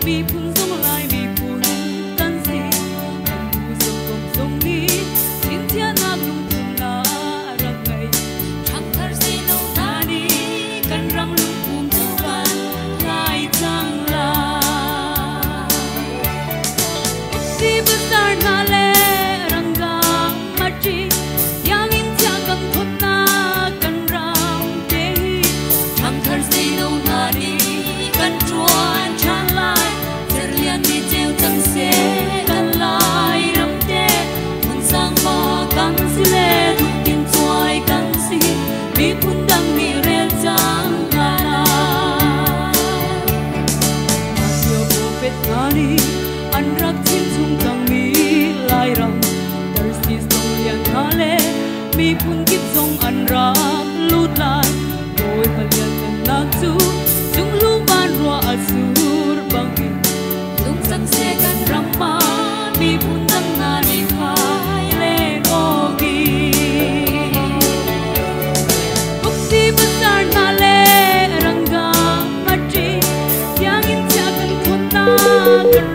mi phun sông lại mi phun căn si anh bu sông cùng sông đi xin thiên ác lung tung là răng ngày chẳng thar say đâu ta đi căn răng lung tung châu van lại chẳng là si besar na le rangga machi yang in cha kan thot na kan ram te chẳng thar say đâu ta đi căn chuan chan lai ser lian mi treo chẳng se kan lai ram te mun sang ba kan si le thuk tin choi kan si mi phun dang mi rel chang kana masio prophet nani an rak chin chung kang mi lai ram thirsty song lian na le mi phun kip song an rak lut lai boy palian kan nak chu chung lu ban ro asur bangi lung sang se kan ramma mi phun dang na ni khai le ogi bukti besar na le rangga machi yang in cha kan thot na kan